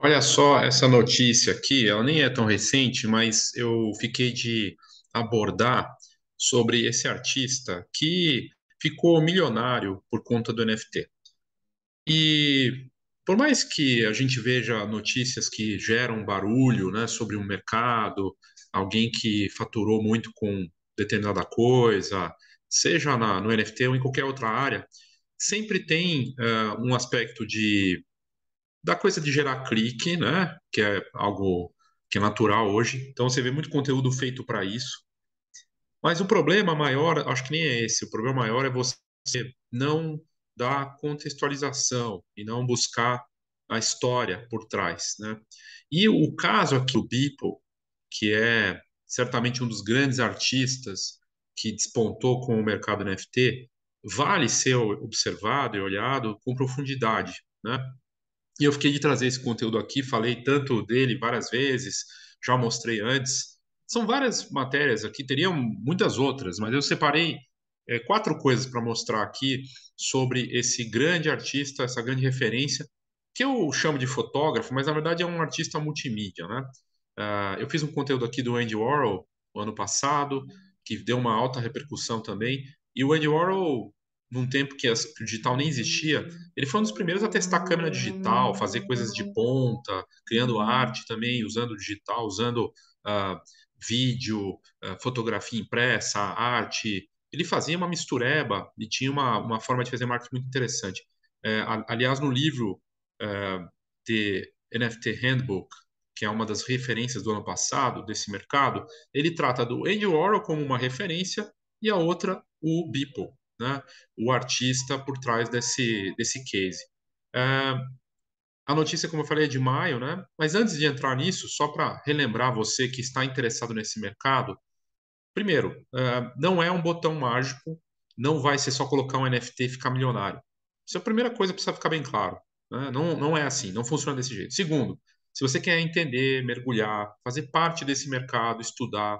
Olha só essa notícia aqui, ela nem é tão recente, mas eu fiquei de abordar sobre esse artista que ficou milionário por conta do NFT. E por mais que a gente veja notícias que geram barulho, né, sobre um mercado, alguém que faturou muito com determinada coisa, seja no NFT ou em qualquer outra área, sempre tem um aspecto da coisa de gerar clique, né? Que é algo que é natural hoje. Então você vê muito conteúdo feito para isso. Mas o problema maior, acho que nem é esse. O problema maior é você não dar contextualização e não buscar a história por trás, né? E o caso aqui do Beeple, que é certamente um dos grandes artistas que despontou com o mercado NFT, vale ser observado e olhado com profundidade, né? E eu fiquei de trazer esse conteúdo aqui, falei tanto dele várias vezes, já mostrei antes. São várias matérias aqui, teriam muitas outras, mas eu separei quatro coisas para mostrar aqui sobre esse grande artista, essa grande referência, que eu chamo de fotógrafo, mas na verdade é um artista multimídia, né? Eu fiz um conteúdo aqui do Andy Warhol no ano passado, que deu uma alta repercussão também, e o Andy Warhol, num tempo que o digital nem existia, ele foi um dos primeiros a testar câmera digital, fazer coisas de ponta, criando arte também, usando digital, usando ah, vídeo, fotografia impressa, arte. Ele fazia uma mistureba e tinha uma forma de fazer marketing muito interessante. Aliás, no livro The NFT Handbook, que é uma das referências do ano passado desse mercado, ele trata do Andy Warhol como uma referência e a outra o Beeple, né? O artista por trás desse case. É, a notícia, como eu falei, é de maio, né? Mas antes de entrar nisso, só para relembrar você que está interessado nesse mercado, primeiro, não é um botão mágico, não vai ser só colocar um NFT e ficar milionário. Isso é a primeira coisa que precisa ficar bem claro, né? Não é assim, não funciona desse jeito. Segundo, se você quer entender, mergulhar, fazer parte desse mercado, estudar,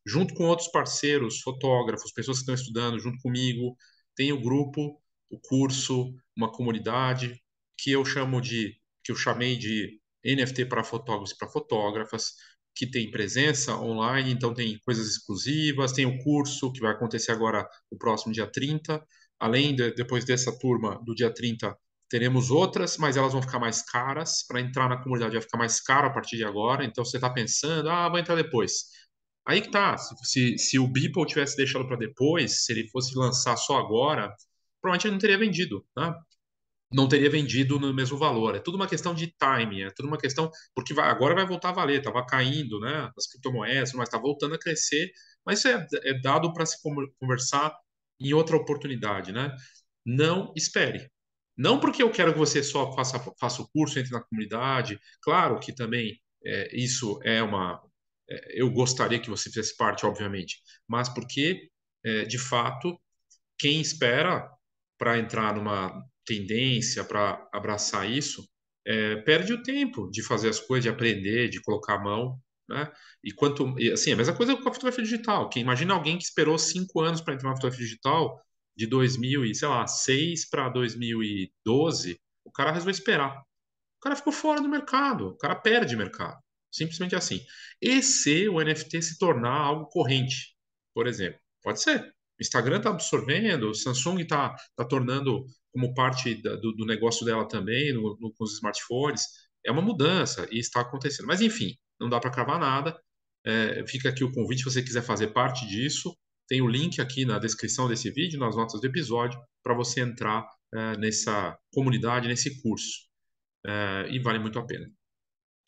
junto com outros parceiros, fotógrafos, pessoas que estão estudando junto comigo. Tem o grupo, o curso, uma comunidade que eu chamei de NFT para fotógrafos e para fotógrafas, que tem presença online, então tem coisas exclusivas, tem o curso que vai acontecer agora o próximo dia 30. Depois dessa turma do dia 30, teremos outras, mas elas vão ficar mais caras. Para entrar na comunidade vai ficar mais caro a partir de agora. Então você está pensando, vou entrar depois. Aí que tá, se o Beeple tivesse deixado para depois, se ele fosse lançar só agora, provavelmente ele não teria vendido, né? Não teria vendido no mesmo valor. É tudo uma questão de timing, é tudo uma questão, porque agora vai voltar a valer, estava caindo, né? As criptomoedas, mas está voltando a crescer, mas isso é dado para se conversar em outra oportunidade, né? Não espere. Não porque eu quero que você só faça o curso, entre na comunidade, claro que também isso é uma. Eu gostaria que você fizesse parte, obviamente, mas porque, de fato, quem espera para entrar numa tendência, para abraçar isso, perde o tempo de fazer as coisas, de aprender, de colocar a mão, né? Assim, a mesma coisa com a fotografia digital. Quem imagina alguém que esperou 5 anos para entrar na fotografia digital, de 2000 e, sei lá, 6 para 2012, o cara resolveu esperar. O cara ficou fora do mercado, o cara perde mercado. Simplesmente assim. E se o NFT se tornar algo corrente, por exemplo? Pode ser. O Instagram está absorvendo, o Samsung está tornando como parte do negócio dela também, com os smartphones. É uma mudança e está acontecendo. Mas, enfim, não dá para cravar nada. Fica aqui o convite, se você quiser fazer parte disso. Tem o link aqui na descrição desse vídeo, nas notas do episódio, para você entrar nessa comunidade, nesse curso e vale muito a pena.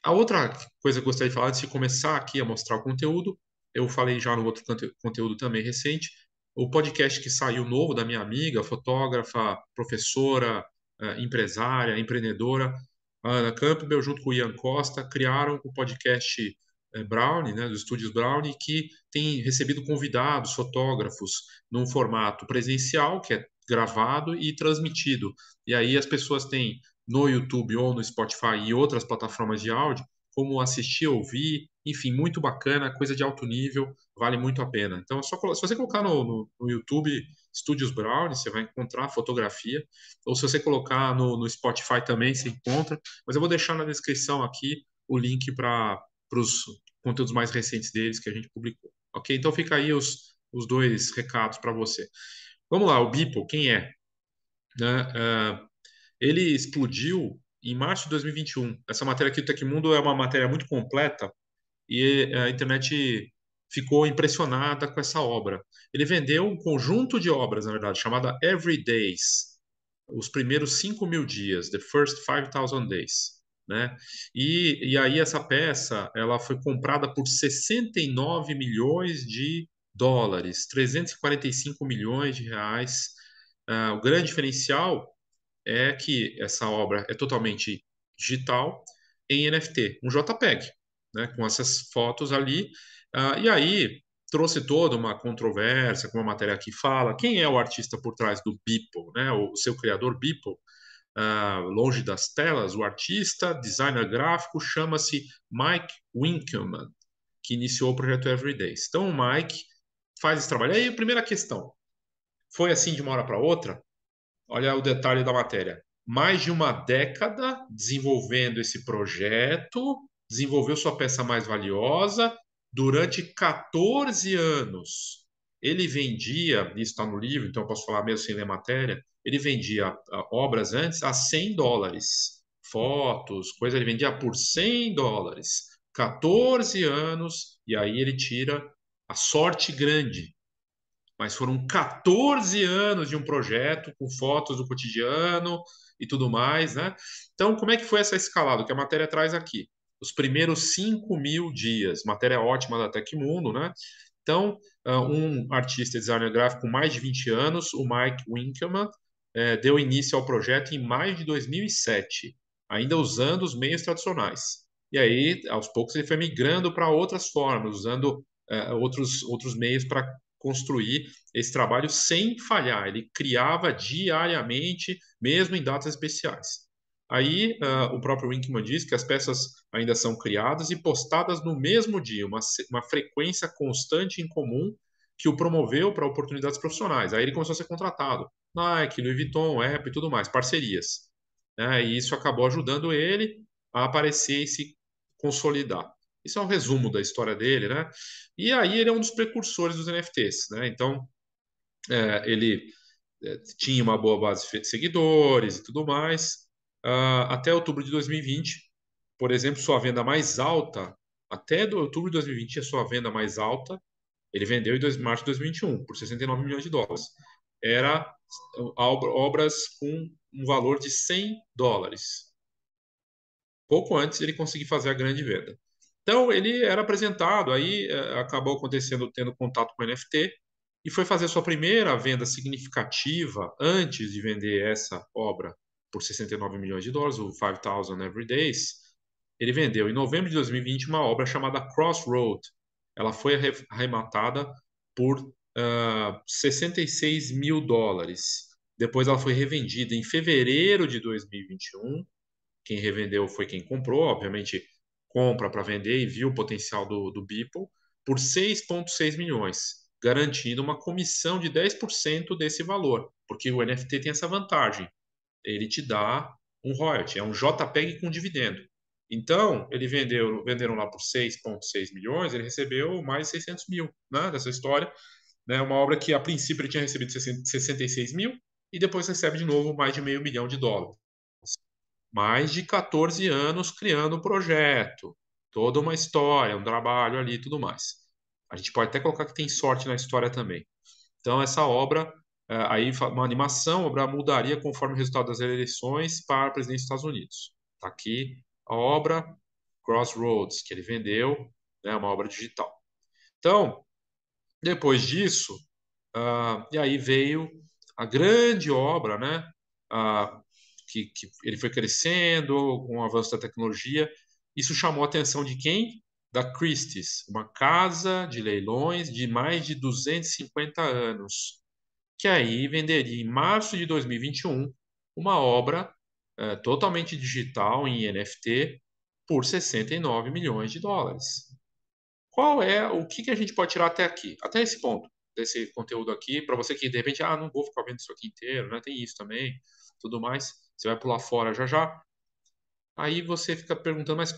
A outra coisa que eu gostaria de falar, antes de começar aqui a mostrar o conteúdo, eu falei já no outro conteúdo também recente, o podcast que saiu novo da minha amiga, fotógrafa, professora, empresária, empreendedora, a Ana Campbell, junto com o Ian Costa, criaram o podcast Brownie, né, dos estúdios Brownie, que tem recebido convidados, fotógrafos, num formato presencial, que é gravado e transmitido. E aí as pessoas têm no YouTube ou no Spotify e outras plataformas de áudio, como assistir, ouvir, enfim, muito bacana, coisa de alto nível, vale muito a pena. Então, se você colocar no YouTube, Studios Brownie, você vai encontrar a fotografia, ou se você colocar no Spotify também, você encontra, mas eu vou deixar na descrição aqui o link para os conteúdos mais recentes deles que a gente publicou. Ok? Então fica aí os dois recados para você. Vamos lá, o Beeple, quem é? Né? Ele explodiu em março de 2021. Essa matéria aqui do Tecmundo é uma matéria muito completa e a internet ficou impressionada com essa obra. Ele vendeu um conjunto de obras, na verdade, chamada Every Days, os primeiros 5.000 dias, The First 5,000 Days, né? E aí essa peça, ela foi comprada por 69 milhões de dólares, 345 milhões de reais. O grande diferencial é que essa obra é totalmente digital em NFT, um JPEG, né, com essas fotos ali. E aí trouxe toda uma controvérsia, como a matéria aqui fala, quem é o artista por trás do Beeple, né, o seu criador Beeple, longe das telas, o artista, designer gráfico, chama-se Mike Winkelmann, que iniciou o projeto Everydays. Então o Mike faz esse trabalho. Aí a primeira questão, foi assim de uma hora para outra? Olha o detalhe da matéria. Mais de uma década desenvolvendo esse projeto, desenvolveu sua peça mais valiosa durante 14 anos. Ele vendia, isso está no livro, então eu posso falar mesmo sem ler matéria, ele vendia obras antes a 100 dólares. Fotos, coisa, ele vendia por 100 dólares. 14 anos, e aí ele tira a sorte grande, mas foram 14 anos de um projeto com fotos do cotidiano e tudo mais, né? Então, como é que foi essa escalada? O que a matéria traz aqui? Os primeiros 5.000 dias, matéria ótima da Tecmundo, né? Então, um artista e designer gráfico com mais de 20 anos, o Mike Winkelmann, deu início ao projeto em maio de 2007, ainda usando os meios tradicionais. E aí, aos poucos, ele foi migrando para outras formas, usando outros meios para construir esse trabalho sem falhar. Ele criava diariamente, mesmo em datas especiais. Aí, o próprio Winkman diz que as peças ainda são criadas e postadas no mesmo dia, uma frequência constante em comum que o promoveu para oportunidades profissionais. Aí ele começou a ser contratado. Nike, Louis Vuitton, Apple e tudo mais, parcerias. Né? E isso acabou ajudando ele a aparecer e se consolidar. Isso é um resumo da história dele, né? E aí ele é um dos precursores dos NFTs, né? Então, ele tinha uma boa base de seguidores e tudo mais. Até outubro de 2020, por exemplo, sua venda mais alta, até outubro de 2020, a sua venda mais alta, ele vendeu em março de 2021 por 69 milhões de dólares. Era obras com um valor de 100 dólares. Pouco antes de ele conseguir fazer a grande venda. Então, ele era apresentado, aí acabou acontecendo, tendo contato com o NFT, e foi fazer sua primeira venda significativa antes de vender essa obra por 69 milhões de dólares, o 5,000 Every Days. Ele vendeu em novembro de 2020 uma obra chamada Crossroad. Ela foi arrematada por 66 mil dólares. Depois ela foi revendida em fevereiro de 2021. Quem revendeu foi quem comprou, obviamente compra para vender e viu o potencial do Beeple por 6,6 milhões, garantindo uma comissão de 10% desse valor, porque o NFT tem essa vantagem, ele te dá um royalty, é um JPEG com dividendo. Então, venderam lá por 6,6 milhões, ele recebeu mais 600 mil, né, dessa história, né, uma obra que a princípio ele tinha recebido 66 mil e depois recebe de novo mais de meio milhão de dólares. Mais de 14 anos criando o projeto, toda uma história, um trabalho ali e tudo mais. A gente pode até colocar que tem sorte na história também. Então, essa obra, aí uma animação, a obra mudaria conforme o resultado das eleições para a presidência dos Estados Unidos. Está aqui a obra Crossroads, que ele vendeu, né, uma obra digital. Então, depois disso, e aí veio a grande obra, né? Ah, que ele foi crescendo com o avanço da tecnologia. Isso chamou a atenção de quem? Da Christie's, uma casa de leilões de mais de 250 anos, que aí venderia em março de 2021 uma obra totalmente digital em NFT por 69 milhões de dólares. Qual é o que a gente pode tirar até aqui, até esse ponto? desse conteúdo aqui, para você que de repente, não vou ficar vendo isso aqui inteiro, né? Tem isso também, tudo mais. Você vai pular fora já já. Aí você fica perguntando, mas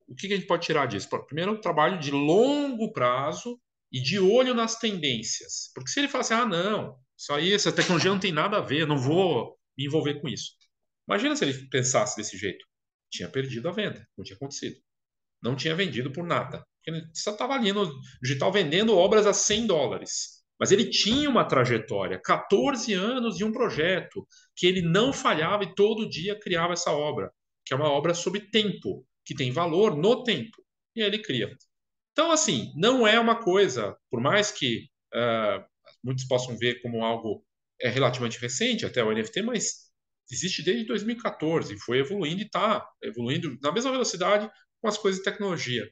o que a gente pode tirar disso? Primeiro, é um trabalho de longo prazo e de olho nas tendências. Porque se ele fala assim, não, isso aí, essa tecnologia não tem nada a ver, eu não vou me envolver com isso. Imagina se ele pensasse desse jeito. Tinha perdido a venda, não tinha acontecido. Não tinha vendido por nada. Ele só estava ali no digital vendendo obras a US$ 100. Mas ele tinha uma trajetória, 14 anos de um projeto, que ele não falhava e todo dia criava essa obra, que é uma obra sob tempo, que tem valor no tempo. E aí ele cria. Então, assim, não é uma coisa, por mais que muitos possam ver como algo relativamente recente, até o NFT, mas existe desde 2014, foi evoluindo e está evoluindo na mesma velocidade com as coisas de tecnologia.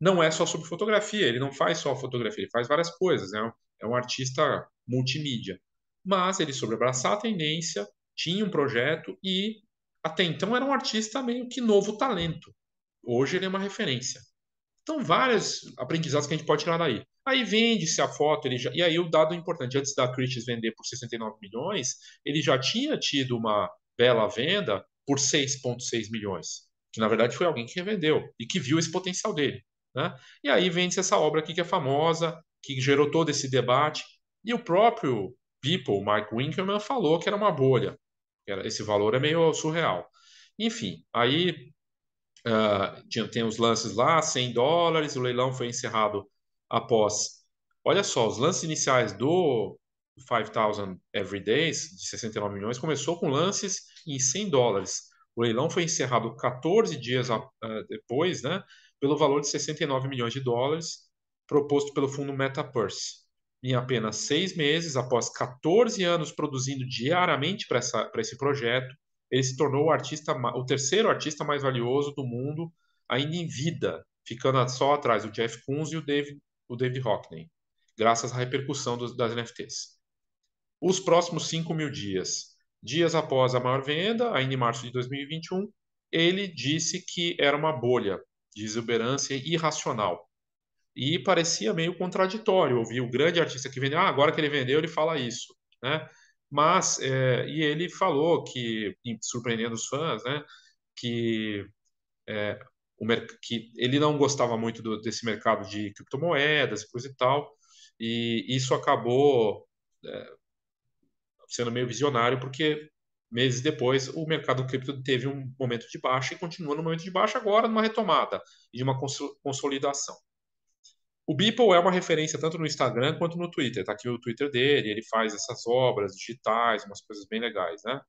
Não é só sobre fotografia, ele não faz só fotografia, ele faz várias coisas, né? É um artista multimídia. Mas ele soube abraçar a tendência, tinha um projeto e até então era um artista meio que novo talento. Hoje ele é uma referência. Então, vários aprendizados que a gente pode tirar daí. Aí vende-se a foto, e aí o dado importante, antes da Christie's vender por 69 milhões, ele já tinha tido uma bela venda por 6,6 milhões, que na verdade foi alguém que revendeu e que viu esse potencial dele. Né? E aí vende-se essa obra aqui que é famosa, que gerou todo esse debate, e o próprio People, Mike Winkelmann, falou que era uma bolha, esse valor é meio surreal. Enfim, aí tem os lances lá, US$ 100, o leilão foi encerrado após. Olha só, os lances iniciais do 5,000 Every Days, de 69 milhões, começou com lances em US$ 100. O leilão foi encerrado 14 dias depois, né, pelo valor de US$ 69 milhões, proposto pelo fundo MetaPurse. Em apenas 6 meses, após 14 anos produzindo diariamente para esse projeto, ele se tornou o terceiro artista mais valioso do mundo, ainda em vida, ficando só atrás do Jeff Koons e o David Hockney, graças à repercussão das NFTs. Os próximos 5.000 dias após a maior venda, ainda em março de 2021, ele disse que era uma bolha de exuberância irracional. E parecia meio contraditório ouvir o grande artista que vendeu, agora que ele vendeu, ele fala isso, né? Mas, e ele falou que, surpreendendo os fãs, né, que, é, que ele não gostava muito desse mercado de criptomoedas e coisa e tal, e isso acabou sendo meio visionário, porque meses depois o mercado cripto teve um momento de baixa e continua no momento de baixa agora numa retomada e de uma consolidação. O Beeple é uma referência tanto no Instagram quanto no Twitter. Tá aqui o Twitter dele, ele faz essas obras digitais, umas coisas bem legais, né?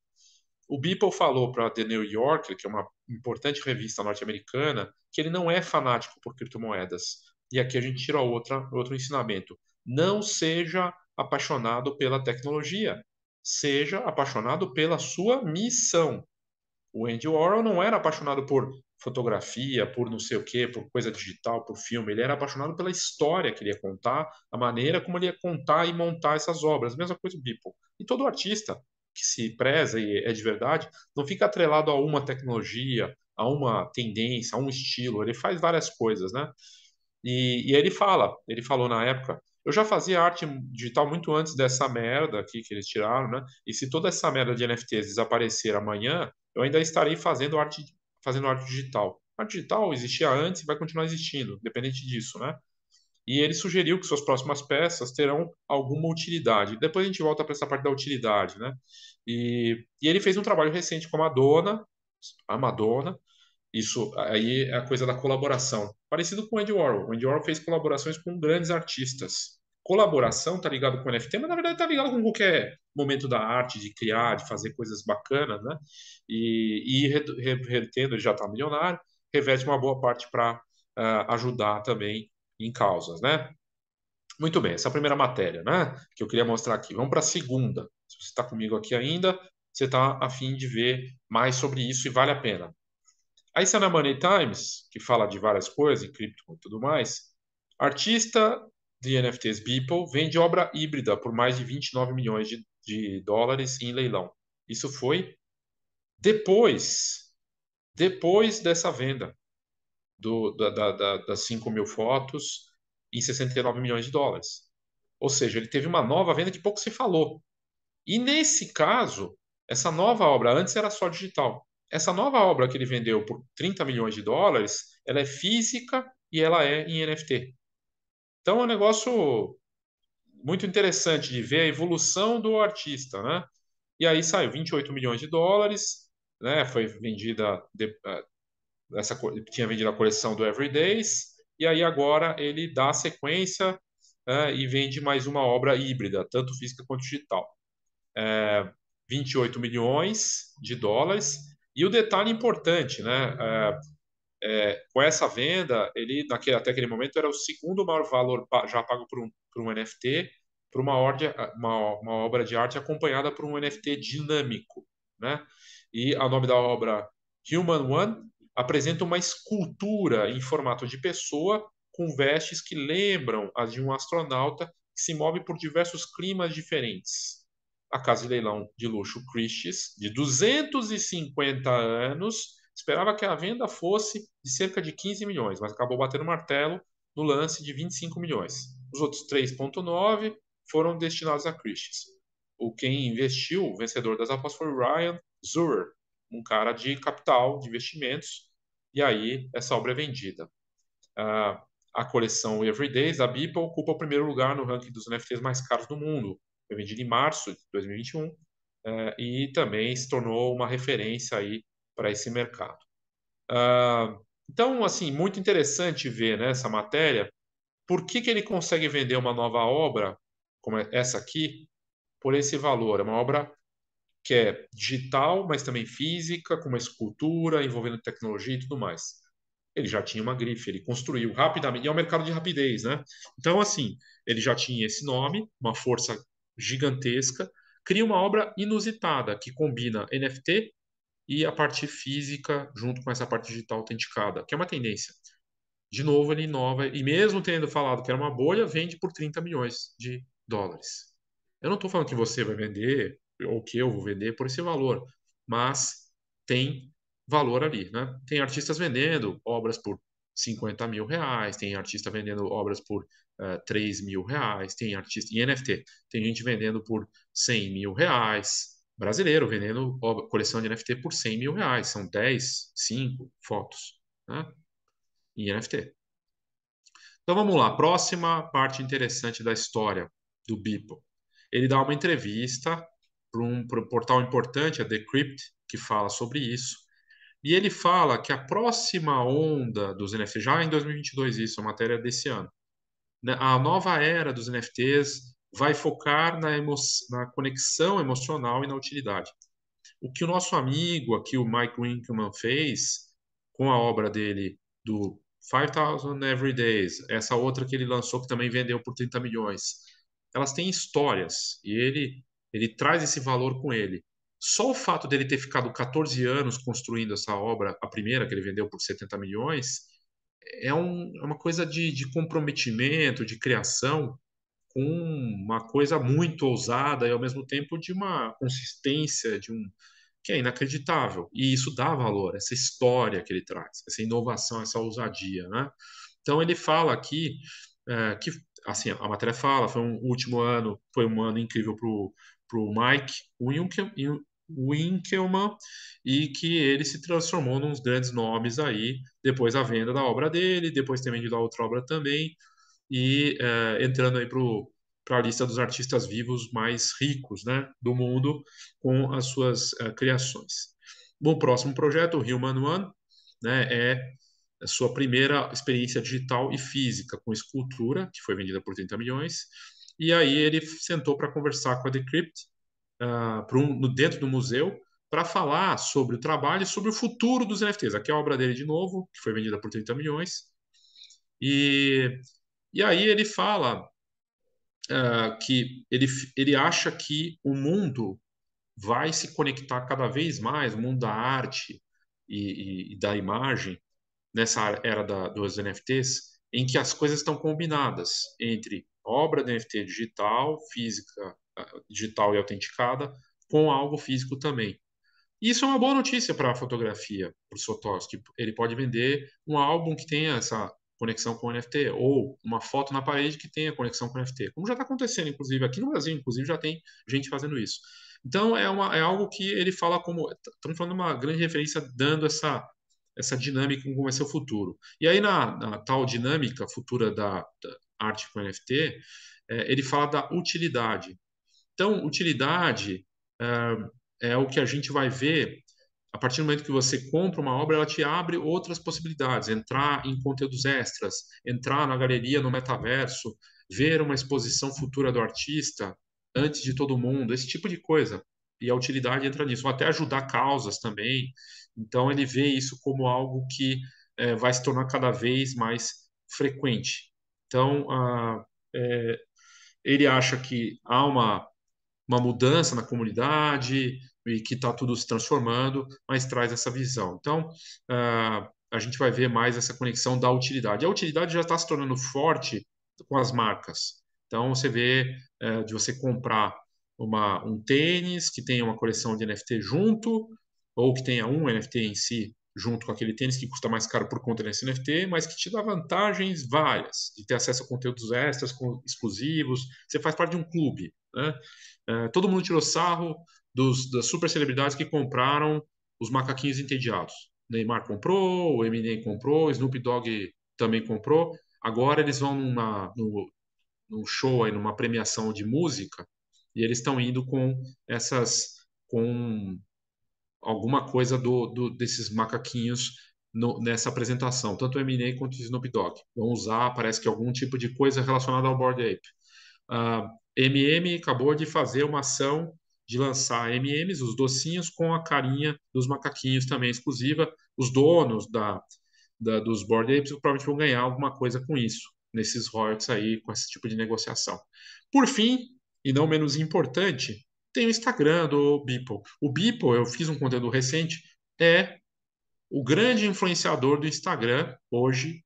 O Beeple falou para The New Yorker, que é uma importante revista norte-americana, que ele não é fanático por criptomoedas. E aqui a gente tira outro ensinamento. Não seja apaixonado pela tecnologia, seja apaixonado pela sua missão. O Andy Warhol não era apaixonado por fotografia, por não sei o quê, por coisa digital, por filme. Ele era apaixonado pela história que ele ia contar, a maneira como ele ia contar e montar essas obras. Mesma coisa o Beeple. E todo artista que se preza e é de verdade não fica atrelado a uma tecnologia, a uma tendência, a um estilo. Ele faz várias coisas, né? E ele falou na época, eu já fazia arte digital muito antes dessa merda aqui que eles tiraram, né? E se toda essa merda de NFTs desaparecer amanhã, eu ainda estarei fazendo arte digital. A arte digital existia antes e vai continuar existindo, independente disso, né? E ele sugeriu que suas próximas peças terão alguma utilidade. Depois a gente volta para essa parte da utilidade, né? E ele fez um trabalho recente com a Madonna, isso aí é a coisa da colaboração. Parecido com o Andy Warhol. O Andy Warhol fez colaborações com grandes artistas. Colaboração está ligado com o NFT, mas na verdade está ligado com qualquer momento da arte, de criar, de fazer coisas bacanas, né? E revertendo, ele já está milionário, reverte uma boa parte para ajudar também em causas, né? Muito bem, essa é a primeira matéria, né? Que eu queria mostrar aqui. Vamos para a segunda. Se você está comigo aqui ainda, você está a fim de ver mais sobre isso e vale a pena. Aí está na Money Times, que fala de várias coisas, em cripto e tudo mais. Artista de NFTs Beeple vende obra híbrida por mais de 29 milhões de dólares em leilão. Isso foi depois dessa venda das 5.000 fotos em 69 milhões de dólares. Ou seja, ele teve uma nova venda que pouco se falou. E nesse caso, essa nova obra, antes era só digital. Essa nova obra que ele vendeu por 30 milhões de dólares, ela é física e ela é em NFT. Então é um negócio muito interessante de ver a evolução do artista, né? E aí saiu 28 milhões de dólares, né? Foi vendida tinha vendido a coleção do Everydays, e aí agora ele dá sequência, e vende mais uma obra híbrida, tanto física quanto digital. 28 milhões de dólares. E o detalhe importante, né? Com essa venda, ele até aquele momento era o segundo maior valor já pago por um NFT, por uma obra de arte acompanhada por um NFT dinâmico, né? E o nome da obra, Human One, apresenta uma escultura em formato de pessoa com vestes que lembram as de um astronauta que se move por diversos climas diferentes. A casa de leilão de luxo Christie's, de 250 anos, esperava que a venda fosse de cerca de 15 milhões, mas acabou batendo o martelo no lance de 25 milhões. Os outros 3,9 foram destinados a Christie's. Quem investiu, o vencedor das apostas, foi o Ryan Zurer, um cara de capital, de investimentos, e aí essa obra é vendida. A coleção Everydays, a Beeple, ocupa o primeiro lugar no ranking dos NFTs mais caros do mundo. Foi vendida em março de 2021 e também se tornou uma referência aí para esse mercado. Então, assim, muito interessante ver nessa matéria por que ele consegue vender uma nova obra, como essa aqui, por esse valor. É uma obra que é digital, mas também física, com uma escultura, envolvendo tecnologia e tudo mais. Ele já tinha uma grife, ele construiu rapidamente, e é um mercado de rapidez, né? Então, assim, ele já tinha esse nome, uma força gigantesca, cria uma obra inusitada que combina NFT e a parte física junto com essa parte digital autenticada, que é uma tendência. De novo, ele inova e mesmo tendo falado que era uma bolha, vende por 30 milhões de dólares. Eu não estou falando que você vai vender ou que eu vou vender por esse valor, mas tem valor ali, né? Tem artistas vendendo obras por 50 mil reais, tem artista vendendo obras por 3 mil reais, tem artista em NFT, tem gente vendendo por 100 mil reais, brasileiro vendendo coleção de NFT por 100 mil reais, são 10, 5 fotos, né? Em NFT. Então vamos lá, próxima parte interessante da história do Beeple. Ele dá uma entrevista para um portal importante, a Decrypt, que fala sobre isso. E ele fala que a próxima onda dos NFTs, já em 2022, isso, a matéria desse ano, né, a nova era dos NFTs vai focar na conexão emocional e na utilidade. O que o nosso amigo aqui, o Mike Winkelmann, fez com a obra dele do 5,000 Every Days, essa outra que ele lançou que também vendeu por 30 milhões, elas têm histórias e ele traz esse valor com ele. Só o fato dele ter ficado 14 anos construindo essa obra, a primeira que ele vendeu por 70 milhões, é uma coisa de comprometimento, de criação, com uma coisa muito ousada e ao mesmo tempo de uma consistência, que é inacreditável. E isso dá valor, essa história que ele traz, essa inovação, essa ousadia, né? Então ele fala aqui que, assim, a matéria fala, foi um ano incrível para o Mike Winkelmann e que ele se transformou nos grandes nomes aí, depois da venda da obra dele, depois ter vendido a outra obra também, e entrando aí para a lista dos artistas vivos mais ricos, né, do mundo com as suas criações. Bom, o próximo projeto, o Human One, né, é a sua primeira experiência digital e física com escultura, que foi vendida por 30 milhões, e aí ele sentou para conversar com a Decrypt dentro do museu para falar sobre o trabalho e sobre o futuro dos NFTs. Aqui é a obra dele de novo, que foi vendida por 30 milhões, e e aí ele fala que ele acha que o mundo vai se conectar cada vez mais, o mundo da arte e da imagem, nessa era dos NFTs, em que as coisas estão combinadas entre obra de NFT digital, física, digital e autenticada, com algo físico também. Isso é uma boa notícia para a fotografia, para os fotógrafos, que ele pode vender um álbum que tenha essa conexão com o NFT, ou uma foto na parede que tenha conexão com o NFT, como já está acontecendo, inclusive, aqui no Brasil, inclusive, já tem gente fazendo isso. Então, é algo que ele fala como, estamos falando de uma grande referência, dando essa dinâmica como vai ser o futuro. E aí, na tal dinâmica futura da arte com NFT, ele fala da utilidade. Então, utilidade é o que a gente vai ver a partir do momento que você compra uma obra, ela te abre outras possibilidades, entrar em conteúdos extras, entrar na galeria, no metaverso, ver uma exposição futura do artista antes de todo mundo, esse tipo de coisa. E a utilidade entra nisso, ou até ajudar causas também. Então, ele vê isso como algo que vai se tornar cada vez mais frequente. Então, ele acha que há uma mudança na comunidade e que está tudo se transformando, mas traz essa visão. Então, a gente vai ver mais essa conexão da utilidade. A utilidade já está se tornando forte com as marcas. Então, você vê de você comprar um tênis que tenha uma coleção de NFT junto, ou que tenha um NFT em si junto com aquele tênis que custa mais caro por conta desse NFT, mas que te dá vantagens várias, de ter acesso a conteúdos extras, exclusivos. Você faz parte de um clube, né? Todo mundo tirou sarro das super celebridades que compraram os macaquinhos entediados. Neymar comprou, o Eminem comprou, o Snoop Dogg também comprou. Agora eles vão num show, aí, numa premiação de música, e eles estão indo com alguma coisa desses macaquinhos nessa apresentação, tanto o Eminem quanto o Snoop Dogg. Vão usar, parece que algum tipo de coisa relacionada ao Bored Ape. A MM acabou de fazer uma ação de lançar MMs, os docinhos, com a carinha dos macaquinhos também exclusiva. Os donos dos Bored Apes provavelmente vão ganhar alguma coisa com isso, nesses royalties aí, com esse tipo de negociação. Por fim, e não menos importante, tem o Instagram do Beeple. O Beeple, eu fiz um conteúdo recente, é o grande influenciador do Instagram hoje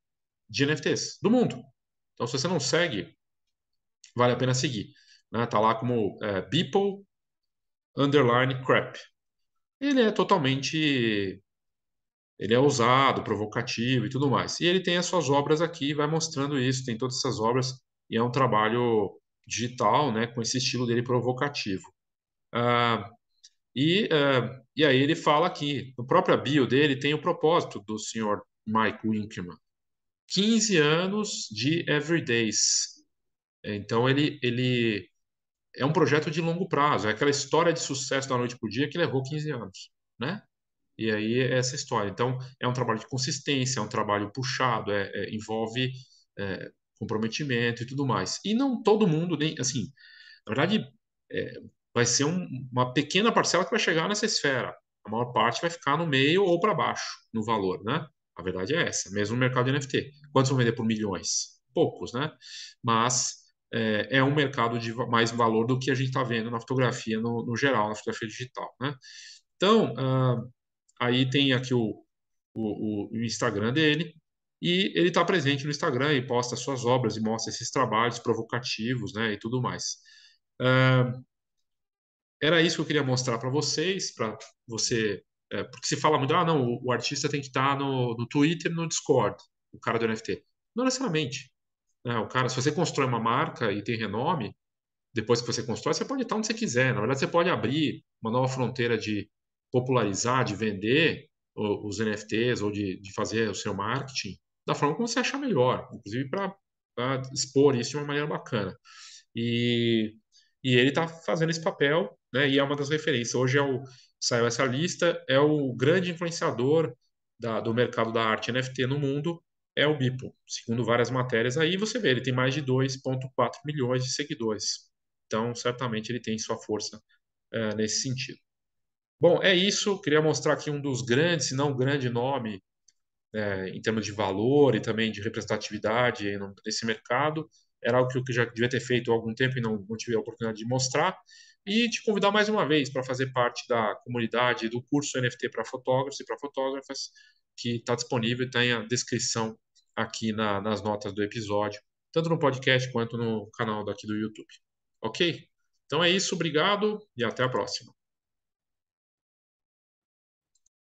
de NFTs do mundo. Então, se você não segue, vale a pena seguir. Né? Tá lá como Beeple underline crap. Ele é totalmente, ele é ousado, provocativo e tudo mais. E ele tem as suas obras aqui, vai mostrando isso, tem todas essas obras e é um trabalho digital, né, com esse estilo dele provocativo. Ah, e aí ele fala aqui, no próprio bio dele tem o propósito do senhor Mike Winkelmann. 15 anos de Everydays. Então ele é um projeto de longo prazo, é aquela história de sucesso da noite para o dia que levou 15 anos, né? E aí é essa história. Então, é um trabalho de consistência, é um trabalho puxado, envolve comprometimento e tudo mais. E não todo mundo, nem assim, na verdade, é, vai ser uma pequena parcela que vai chegar nessa esfera. A maior parte vai ficar no meio ou para baixo no valor, né? A verdade é essa, mesmo no mercado de NFT. Quantos vão vender por milhões? Poucos, né? Mas é um mercado de mais valor do que a gente está vendo na fotografia no geral, na fotografia digital, né? Então, aí tem aqui o Instagram dele, e ele está presente no Instagram e posta suas obras e mostra esses trabalhos provocativos, né, e tudo mais. Era isso que eu queria mostrar para vocês, para você, porque se fala muito, não, o artista tem que estar no Twitter e no Discord, o cara do NFT. Não necessariamente, né? O cara, se você constrói uma marca e tem renome, depois que você constrói, você pode estar onde você quiser. Na verdade, você pode abrir uma nova fronteira de popularizar, de vender os NFTs ou de fazer o seu marketing da forma como você achar melhor, inclusive para expor isso de uma maneira bacana. E, e ele está fazendo esse papel, né? E é uma das referências. Hoje saiu essa lista, é o grande influenciador do mercado da arte NFT no mundo, é o Beeple. Segundo várias matérias aí, você vê, ele tem mais de 2,4 milhões de seguidores. Então, certamente ele tem sua força nesse sentido. Bom, é isso. Queria mostrar aqui um dos grandes, se não o grande nome em termos de valor e também de representatividade nesse mercado. Era algo que eu já devia ter feito há algum tempo e não tive a oportunidade de mostrar. E te convidar mais uma vez para fazer parte da comunidade do curso NFT para fotógrafos e para fotógrafas, que está disponível e tem a descrição aqui nas notas do episódio, tanto no podcast quanto no canal daqui do YouTube. Ok? Então é isso, obrigado e até a próxima.